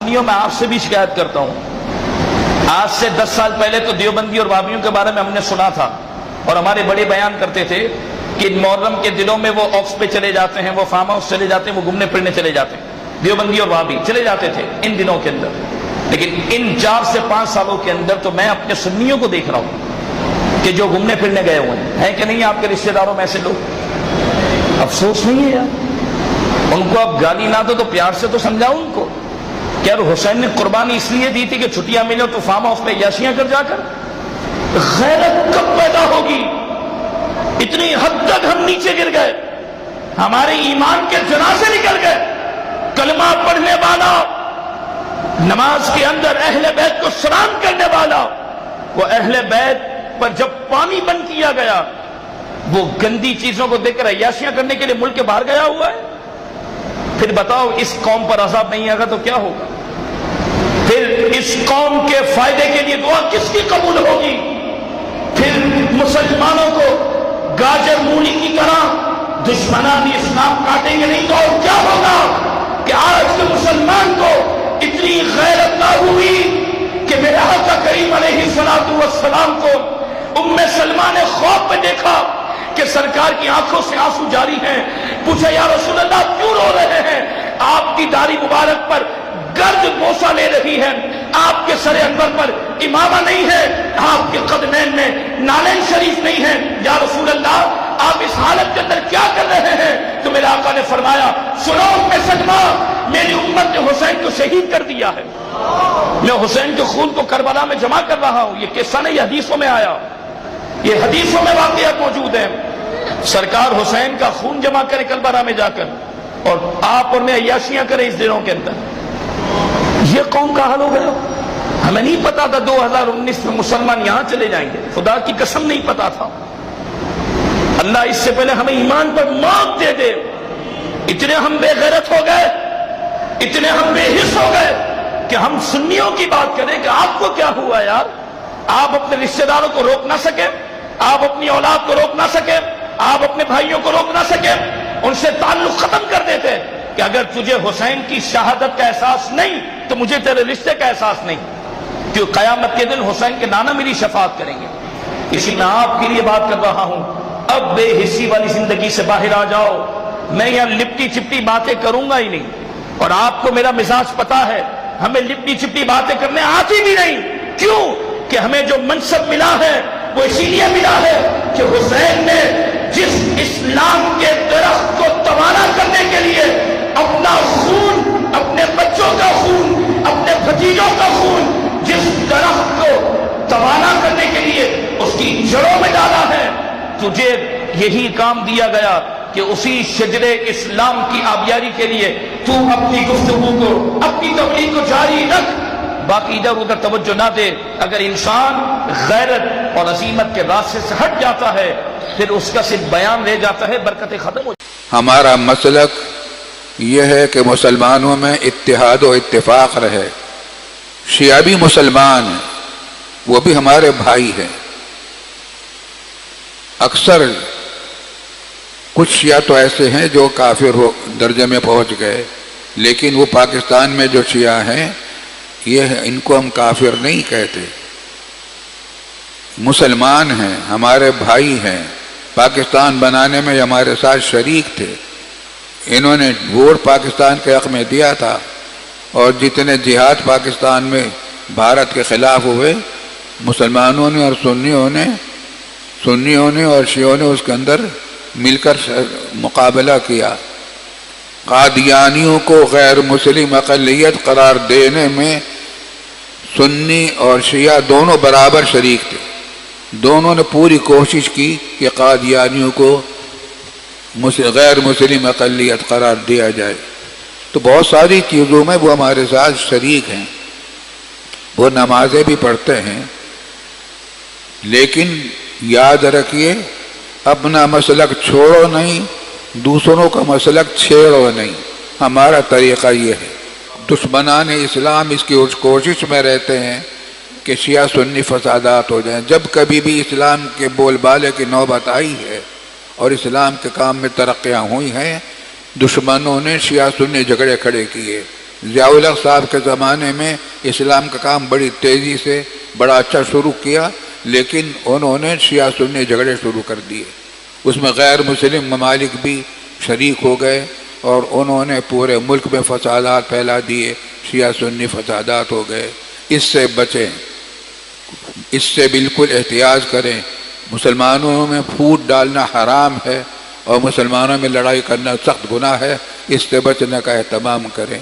میں آپ سے بھی شکایت کرتا ہوں، آج سے 10 سال پہلے تو دیوبندی اور وہابیوں کے بارے میں ہم نے سنا تھا اور ہمارے بڑے بیان کرتے تھے کہ محرم کے دنوں میں وہ آفس پہ چلے جاتے ہیں، وہ فارم ہاؤس چلے جاتے ہیں، وہ گھومنے پھرنے چلے جاتے ہیں، دیوبندی اور وہابی چلے جاتے تھے ان دنوں کے اندر۔ لیکن ان 4 سے 5 سالوں کے اندر تو میں اپنے سنیوں کو دیکھ رہا ہوں کہ جو گھومنے پھرنے گئے ہوئے ہیں کہ نہیں آپ کے رشتہ داروں میں ایسے لوگ؟ افسوس نہیں ہے یار، ان کو اب گالی نہ دو تو پیار سے تو سمجھاؤ ان کو کہ یار حسین نے قربانی اس لیے دی تھی کہ چھٹیاں ملے تو فارم ہاؤس پہ عیاشیاں کر جا کر۔ غیرت کب پیدا ہوگی؟ اتنی حد تک ہم نیچے گر گئے، ہمارے ایمان کے جنازے نکل گئے۔ کلمہ پڑھنے والا، نماز کے اندر اہل بیت کو سلام کرنے والا، وہ اہل بیت پر جب پانی بند کیا گیا وہ گندی چیزوں کو دیکھ کر عیاشیاں کرنے کے لیے ملک کے باہر گیا ہوا ہے۔ پھر بتاؤ اس قوم پر عذاب نہیں آگا تو کیا ہوگا؟ پھر اس قوم کے فائدے کے لیے دعا کس کی قبول ہوگی؟ پھر مسلمانوں کو گاجر مولی کی طرح دشمنان اسلام کاٹیں گے نہیں تو اور کیا ہوگا؟ کہ آج کے مسلمان کو اتنی غیرت نہ ہوئی کہ میرے آقا کریم علیہ السلام کو ام سلمہ نے خواب میں دیکھا کہ سرکار کی آنکھوں سے آنسو جاری ہیں۔ پوچھا یا رسول اللہ کیوں رو رہے ہیں؟ آپ کی داڑھی مبارک پر گرد بوسہ لے رہی ہے، آپ کے سر انور پر امامہ نہیں ہے، آپ کے قدمین میں نالین شریف نہیں ہے، یا رسول اللہ آپ اس حالت کے اندر کیا کر رہے ہیں؟ تو میرے آقا نے فرمایا سنو ام سلمہ، میری امت نے حسین کو شہید کر دیا ہے، میں حسین کے خون کو کربلا میں جمع کر رہا ہوں۔ یہ قصہ نہیں، یہ حدیثوں میں آیا، یہ حدیثوں میں واقعات موجود ہیں۔ سرکار حسین کا خون جمع کرے کربلا میں جا کر اور آپ اور میں عیاشیاں کریں اس دنوں کے اندر۔ یہ قوم کا حال ہو گیا۔ ہمیں نہیں پتا تھا 2019 میں مسلمان یہاں چلے جائیں گے، خدا کی قسم نہیں پتا تھا۔ اللہ اس سے پہلے ہمیں ایمان پر موت دے دے۔ اتنے ہم بے غیرت ہو گئے، اتنے ہم بے حس ہو گئے کہ ہم سنیوں کی بات کریں کہ آپ کو کیا ہوا یار؟ آپ اپنے رشتہ داروں کو روک نہ سکے، آپ اپنی اولاد کو روک نہ سکے، آپ اپنے بھائیوں کو روک نہ سکے، ان سے تعلق ختم کر دیتے کہ اگر تجھے حسین کی شہادت کا احساس نہیں تو مجھے تیرے رشتے کا احساس نہیں، کہ قیامت کے دن حسین کے نانا میری شفاعت کریں گے۔ اسی میں آپ کے لیے بات کر رہا ہوں، اب بے حسی والی زندگی سے باہر آ جاؤ۔ میں یہاں لپٹی چپٹی باتیں کروں گا ہی نہیں، اور آپ کو میرا مزاج پتا ہے، ہمیں لپٹی چپٹی باتیں کرنے آتی بھی نہیں۔ کیوں؟ کہ ہمیں جو منصب ملا ہے وہ اسی لیے ملا ہے کہ حسین نے جس اسلام کے درخت کو توانا کرنے کے لیے اپنا خون، اپنے بچوں کا خون، اپنے بھتیجوں کا خون، جس درخت کو توانا کرنے کے لیے اس کی جڑوں میں ڈالا ہے، تجھے یہی کام دیا گیا کہ اسی شجر اسلام کی آبیاری کے لیے تو اپنی گفتگو کو، اپنی تبلیغ کو جاری رکھ، باقی ادھر ادھر توجہ نہ دے۔ اگر انسان غیرت اور عظیمت کے راستے سے ہٹ جاتا ہے پھر اس کا صرف بیان رہ جاتا ہے، برکتیں ختم ہو جاتی ہیں۔ ہمارا مسلک یہ ہے کہ مسلمانوں میں اتحاد و اتفاق رہے۔ شیعہ بھی مسلمان ہیں، وہ بھی ہمارے بھائی ہیں۔ اکثر کچھ شیعہ تو ایسے ہیں جو کافر درجے میں پہنچ گئے، لیکن وہ پاکستان میں جو شیعہ ہیں ان کو ہم کافر نہیں کہتے، مسلمان ہیں، ہمارے بھائی ہیں، پاکستان بنانے میں ہمارے ساتھ شریک تھے۔ انہوں نے ووٹ پاکستان کے حق میں دیا تھا، اور جتنے جہاد پاکستان میں بھارت کے خلاف ہوئے، مسلمانوں نے اور سنیوں نے اور شیعوں نے اس کے اندر مل کر مقابلہ کیا۔ قادیانیوں کو غیر مسلم اقلیت قرار دینے میں سنی اور شیعہ دونوں برابر شریک تھے۔ دونوں نے پوری کوشش کی کہ قادیانیوں کو غیر مسلم اقلیت قرار دیا جائے۔ تو بہت ساری چیزوں میں وہ ہمارے ساتھ شریک ہیں، وہ نمازیں بھی پڑھتے ہیں، لیکن یاد رکھیے اپنا مسلک چھوڑو نہیں، دوسروں کا مسلک چھیڑو نہیں۔ ہمارا طریقہ یہ ہے۔ دشمنان اسلام اس کی کوشش میں رہتے ہیں کہ شیعہ سنی فسادات ہو جائیں۔ جب کبھی بھی اسلام کے بول بالے کی نوبت آئی ہے اور اسلام کے کام میں ترقیاں ہوئی ہیں، دشمنوں نے شیعہ سنی جھگڑے کھڑے کیے۔ ضیاء الحق صاحب کے زمانے میں اسلام کا کام بڑی تیزی سے بڑا اچھا شروع کیا، لیکن انہوں نے شیعہ سنی جھگڑے شروع کر دیے، اس میں غیر مسلم ممالک بھی شریک ہو گئے اور انہوں نے پورے ملک میں فسادات پھیلا دیے، شیعہ سنی فسادات ہو گئے۔ اس سے بچیں، اس سے بالکل احتیاط کریں۔ مسلمانوں میں پھوٹ ڈالنا حرام ہے اور مسلمانوں میں لڑائی کرنا سخت گناہ ہے، اس سے بچنے کا اہتمام کریں۔